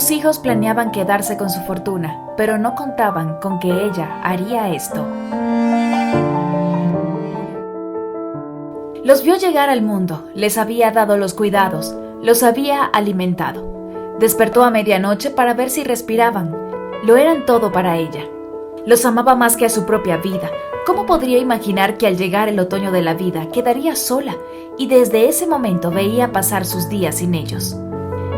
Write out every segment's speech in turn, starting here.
Sus hijos planeaban quedarse con su fortuna, pero no contaban con que ella haría esto. Los vio llegar al mundo, les había dado los cuidados, los había alimentado. Despertó a medianoche para ver si respiraban. Lo eran todo para ella. Los amaba más que a su propia vida. ¿Cómo podría imaginar que al llegar el otoño de la vida quedaría sola? Y desde ese momento veía pasar sus días sin ellos.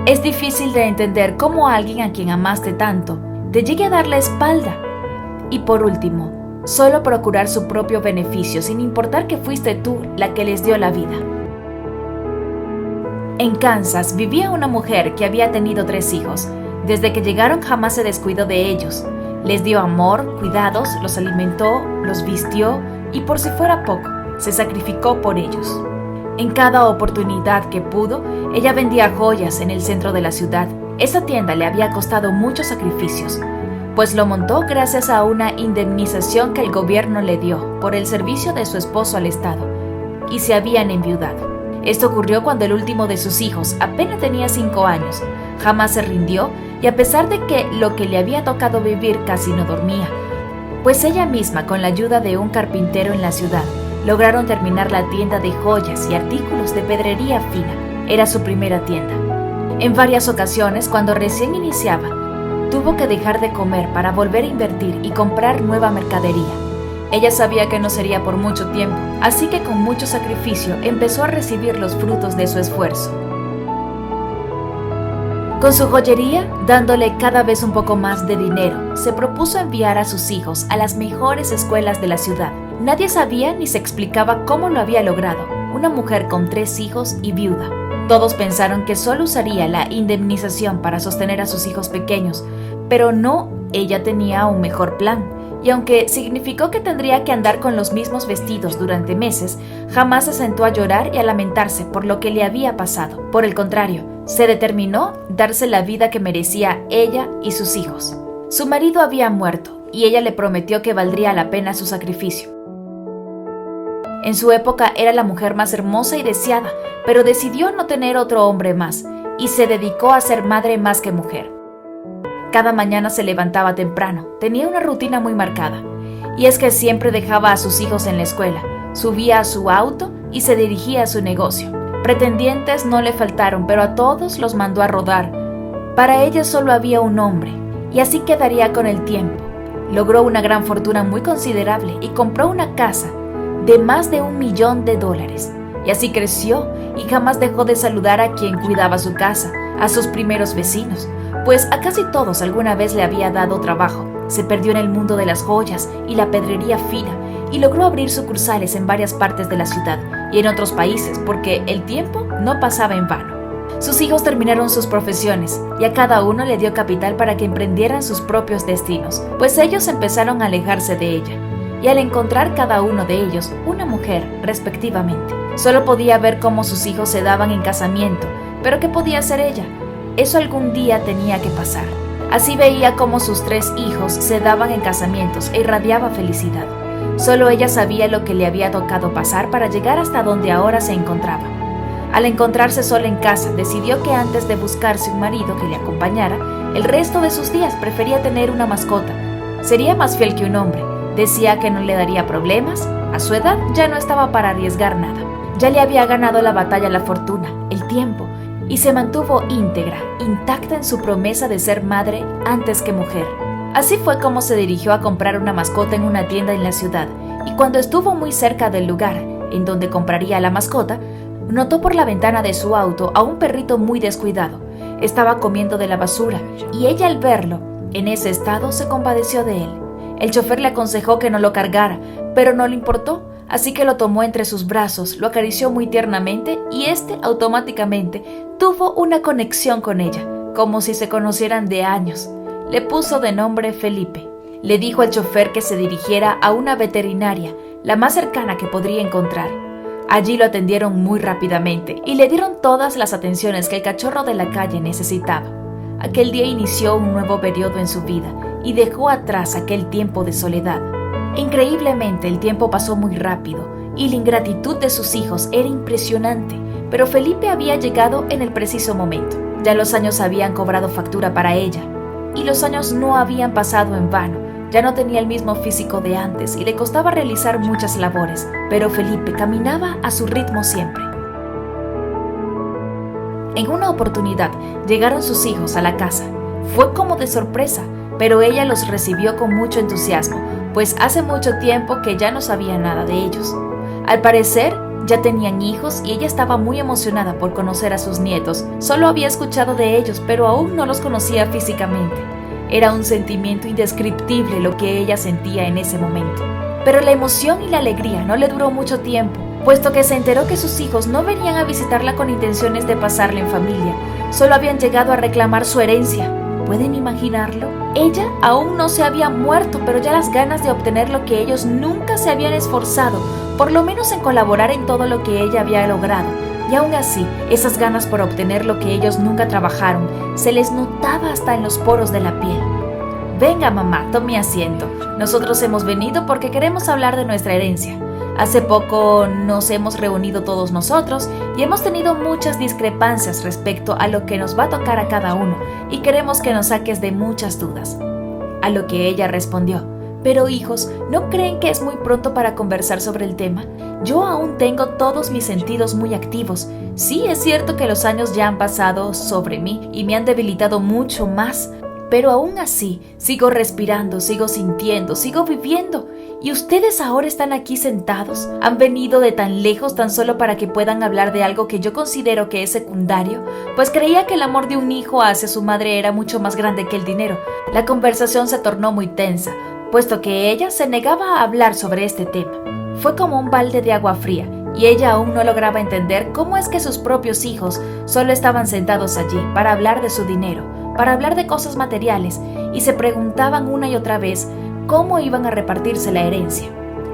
Es difícil de entender cómo alguien a quien amaste tanto te llegue a dar la espalda. Y por último, solo procurar su propio beneficio sin importar que fuiste tú la que les dio la vida. En Kansas vivía una mujer que había tenido 3 hijos. Desde que llegaron jamás se descuidó de ellos. Les dio amor, cuidados, los alimentó, los vistió y por si fuera poco, se sacrificó por ellos. En cada oportunidad que pudo, ella vendía joyas en el centro de la ciudad. Esa tienda le había costado muchos sacrificios, pues lo montó gracias a una indemnización que el gobierno le dio por el servicio de su esposo al Estado, y se habían enviudado. Esto ocurrió cuando el último de sus hijos apenas tenía 5 años. Jamás se rindió y a pesar de que lo que le había tocado vivir casi no dormía, pues ella misma, con la ayuda de un carpintero en la ciudad, lograron terminar la tienda de joyas y artículos de pedrería fina. Era su primera tienda. En varias ocasiones, cuando recién iniciaba, tuvo que dejar de comer para volver a invertir y comprar nueva mercadería. Ella sabía que no sería por mucho tiempo, así que con mucho sacrificio empezó a recibir los frutos de su esfuerzo. Con su joyería, dándole cada vez un poco más de dinero, se propuso enviar a sus hijos a las mejores escuelas de la ciudad. Nadie sabía ni se explicaba cómo lo había logrado, una mujer con 3 hijos y viuda. Todos pensaron que solo usaría la indemnización para sostener a sus hijos pequeños, pero no, ella tenía un mejor plan. Y aunque significó que tendría que andar con los mismos vestidos durante meses, jamás se sentó a llorar y a lamentarse por lo que le había pasado. Por el contrario, se determinó darse la vida que merecía ella y sus hijos. Su marido había muerto y ella le prometió que valdría la pena su sacrificio. En su época era la mujer más hermosa y deseada, pero decidió no tener otro hombre más y se dedicó a ser madre más que mujer. Cada mañana se levantaba temprano, tenía una rutina muy marcada, y es que siempre dejaba a sus hijos en la escuela, subía a su auto y se dirigía a su negocio. Pretendientes no le faltaron, pero a todos los mandó a rodar. Para ella solo había un hombre, y así quedaría con el tiempo. Logró una gran fortuna muy considerable y compró una casa de más de $1 millón. Y así creció y jamás dejó de saludar a quien cuidaba su casa, a sus primeros vecinos, pues a casi todos alguna vez le había dado trabajo. Se perdió en el mundo de las joyas y la pedrería fina y logró abrir sucursales en varias partes de la ciudad y en otros países porque el tiempo no pasaba en vano. Sus hijos terminaron sus profesiones y a cada uno le dio capital para que emprendieran sus propios destinos, pues ellos empezaron a alejarse de ella. Y al encontrar cada uno de ellos una mujer, respectivamente, solo podía ver cómo sus hijos se daban en casamiento, pero ¿qué podía hacer ella? Eso algún día tenía que pasar. Así veía cómo sus 3 hijos se daban en casamientos e irradiaba felicidad. Solo ella sabía lo que le había tocado pasar para llegar hasta donde ahora se encontraba. Al encontrarse sola en casa, decidió que antes de buscarse un marido que le acompañara, el resto de sus días prefería tener una mascota. Sería más fiel que un hombre. Decía que no le daría problemas. A su edad ya no estaba para arriesgar nada. Ya le había ganado la batalla la fortuna, el tiempo, y se mantuvo íntegra, intacta en su promesa de ser madre antes que mujer. Así fue como se dirigió a comprar una mascota en una tienda en la ciudad, y cuando estuvo muy cerca del lugar en donde compraría la mascota, notó por la ventana de su auto a un perrito muy descuidado. Estaba comiendo de la basura, y ella al verlo en ese estado se compadeció de él. El chofer le aconsejó que no lo cargara, pero no le importó. Así que lo tomó entre sus brazos, lo acarició muy tiernamente y éste automáticamente tuvo una conexión con ella, como si se conocieran de años. Le puso de nombre Felipe. Le dijo al chofer que se dirigiera a una veterinaria, la más cercana que podría encontrar. Allí lo atendieron muy rápidamente y le dieron todas las atenciones que el cachorro de la calle necesitaba. Aquel día inició un nuevo periodo en su vida y dejó atrás aquel tiempo de soledad. Increíblemente, el tiempo pasó muy rápido y la ingratitud de sus hijos era impresionante, pero Felipe había llegado en el preciso momento. Ya los años habían cobrado factura para ella, y los años no habían pasado en vano. Ya no tenía el mismo físico de antes y le costaba realizar muchas labores, pero Felipe caminaba a su ritmo siempre. En una oportunidad llegaron sus hijos a la casa. Fue como de sorpresa, pero ella los recibió con mucho entusiasmo, pues hace mucho tiempo que ya no sabía nada de ellos. Al parecer, ya tenían hijos y ella estaba muy emocionada por conocer a sus nietos. Solo había escuchado de ellos, pero aún no los conocía físicamente. Era un sentimiento indescriptible lo que ella sentía en ese momento. Pero la emoción y la alegría no le duró mucho tiempo, puesto que se enteró que sus hijos no venían a visitarla con intenciones de pasarla en familia. Solo habían llegado a reclamar su herencia. ¿Pueden imaginarlo? Ella aún no se había muerto, pero ya las ganas de obtener lo que ellos nunca se habían esforzado, por lo menos en colaborar en todo lo que ella había logrado. Y aún así, esas ganas por obtener lo que ellos nunca trabajaron, se les notaba hasta en los poros de la piel. Venga, mamá, tome asiento. Nosotros hemos venido porque queremos hablar de nuestra herencia. Hace poco nos hemos reunido todos nosotros y hemos tenido muchas discrepancias respecto a lo que nos va a tocar a cada uno y queremos que nos saques de muchas dudas. A lo que ella respondió: pero hijos, ¿no creen que es muy pronto para conversar sobre el tema? Yo aún tengo todos mis sentidos muy activos. Sí, es cierto que los años ya han pasado sobre mí y me han debilitado mucho más, pero aún así sigo respirando, sigo sintiendo, sigo viviendo. ¿Y ustedes ahora están aquí sentados? ¿Han venido de tan lejos tan solo para que puedan hablar de algo que yo considero que es secundario? Pues creía que el amor de un hijo hacia su madre era mucho más grande que el dinero. La conversación se tornó muy tensa, puesto que ella se negaba a hablar sobre este tema. Fue como un balde de agua fría, y ella aún no lograba entender cómo es que sus propios hijos solo estaban sentados allí para hablar de su dinero, para hablar de cosas materiales, y se preguntaban una y otra vez cómo iban a repartirse la herencia.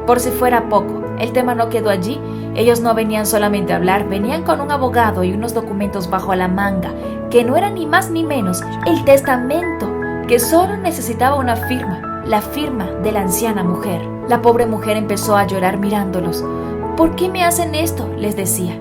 Por si fuera poco, el tema no quedó allí. Ellos no venían solamente a hablar, venían con un abogado y unos documentos bajo la manga, que no era ni más ni menos el testamento, que solo necesitaba una firma, la firma de la anciana mujer. La pobre mujer empezó a llorar mirándolos. ¿Por qué me hacen esto?, les decía.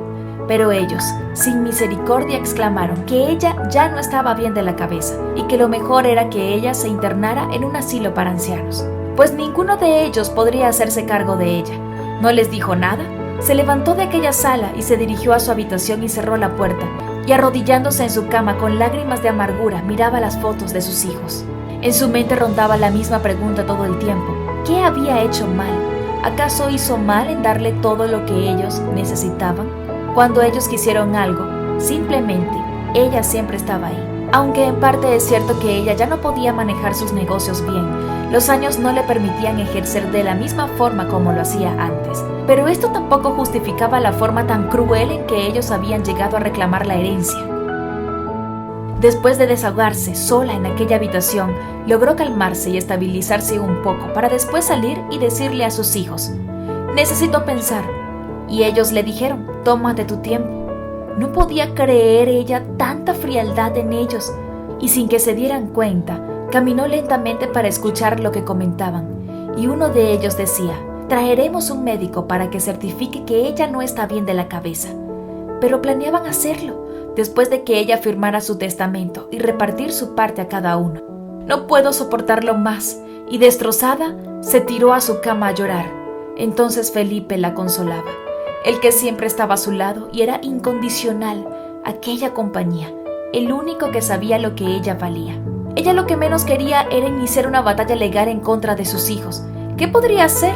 Pero ellos, sin misericordia, exclamaron que ella ya no estaba bien de la cabeza y que lo mejor era que ella se internara en un asilo para ancianos, pues ninguno de ellos podría hacerse cargo de ella. No les dijo nada, se levantó de aquella sala y se dirigió a su habitación y cerró la puerta, y arrodillándose en su cama con lágrimas de amargura miraba las fotos de sus hijos. En su mente rondaba la misma pregunta todo el tiempo: ¿qué había hecho mal? ¿Acaso hizo mal en darle todo lo que ellos necesitaban? Cuando ellos quisieron algo, simplemente ella siempre estaba ahí. Aunque en parte es cierto que ella ya no podía manejar sus negocios bien, los años no le permitían ejercer de la misma forma como lo hacía antes. Pero esto tampoco justificaba la forma tan cruel en que ellos habían llegado a reclamar la herencia. Después de desahogarse sola en aquella habitación, logró calmarse y estabilizarse un poco para después salir y decirle a sus hijos: necesito pensar. Y ellos le dijeron: tómate tu tiempo. No podía creer ella tanta frialdad en ellos, y sin que se dieran cuenta, caminó lentamente para escuchar lo que comentaban. Y uno de ellos decía: traeremos un médico para que certifique que ella no está bien de la cabeza. Pero planeaban hacerlo después de que ella firmara su testamento y repartir su parte a cada uno. No puedo soportarlo más, y destrozada, se tiró a su cama a llorar. Entonces Felipe la consolaba. El que siempre estaba a su lado y era incondicional, aquella compañía, el único que sabía lo que ella valía. Ella lo que menos quería era iniciar una batalla legal en contra de sus hijos. ¿Qué podría hacer?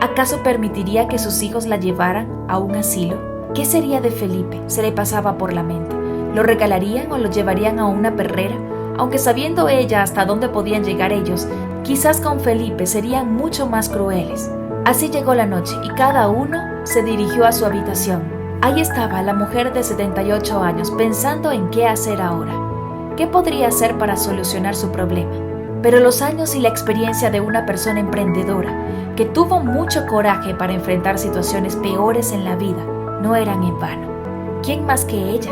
¿Acaso permitiría que sus hijos la llevaran a un asilo? ¿Qué sería de Felipe?, se le pasaba por la mente. ¿Lo regalarían o lo llevarían a una perrera? Aunque sabiendo ella hasta dónde podían llegar ellos, quizás con Felipe serían mucho más crueles. Así llegó la noche y cada uno se dirigió a su habitación. Ahí estaba la mujer de 78 años pensando en qué hacer ahora. ¿Qué podría hacer para solucionar su problema? Pero los años y la experiencia de una persona emprendedora que tuvo mucho coraje para enfrentar situaciones peores en la vida no eran en vano. ¿Quién más que ella?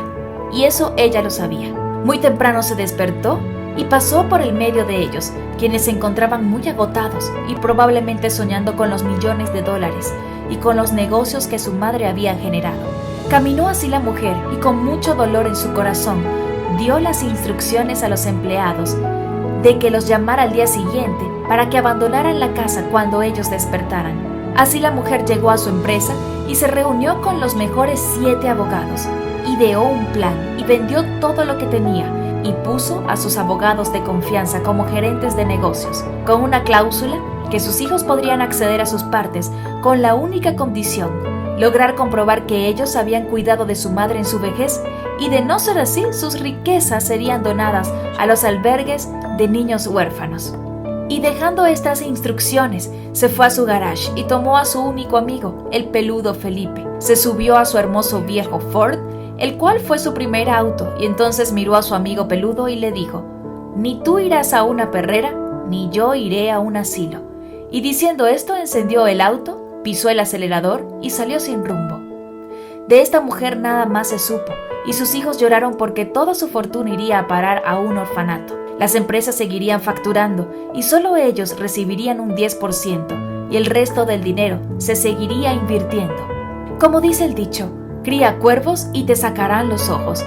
Y eso ella lo sabía. Muy temprano se despertó y pasó por el medio de ellos, quienes se encontraban muy agotados y probablemente soñando con los millones de dólares y con los negocios que su madre había generado. Caminó así la mujer y con mucho dolor en su corazón dio las instrucciones a los empleados de que los llamara al día siguiente para que abandonaran la casa cuando ellos despertaran. Así la mujer llegó a su empresa y se reunió con los mejores 7 abogados. Ideó un plan y vendió todo lo que tenía y puso a sus abogados de confianza como gerentes de negocios, con una cláusula que sus hijos podrían acceder a sus partes con la única condición: lograr comprobar que ellos habían cuidado de su madre en su vejez, y de no ser así, sus riquezas serían donadas a los albergues de niños huérfanos. Y dejando estas instrucciones, se fue a su garage y tomó a su único amigo, el peludo Felipe. Se subió a su hermoso viejo Ford, el cual fue su primer auto, y entonces miró a su amigo peludo y le dijo: «Ni tú irás a una perrera, ni yo iré a un asilo». Y diciendo esto, encendió el auto, pisó el acelerador y salió sin rumbo. De esta mujer nada más se supo, y sus hijos lloraron porque toda su fortuna iría a parar a un orfanato. Las empresas seguirían facturando y solo ellos recibirían un 10%, y el resto del dinero se seguiría invirtiendo. Como dice el dicho, cría cuervos y te sacarán los ojos.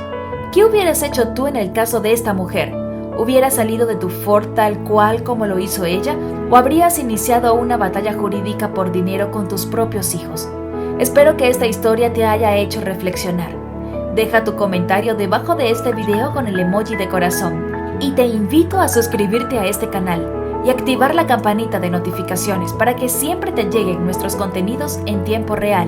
¿Qué hubieras hecho tú en el caso de esta mujer? ¿Hubieras salido de tu Ford tal cual como lo hizo ella? ¿O habrías iniciado una batalla jurídica por dinero con tus propios hijos? Espero que esta historia te haya hecho reflexionar. Deja tu comentario debajo de este video con el emoji de corazón. Y te invito a suscribirte a este canal y activar la campanita de notificaciones para que siempre te lleguen nuestros contenidos en tiempo real.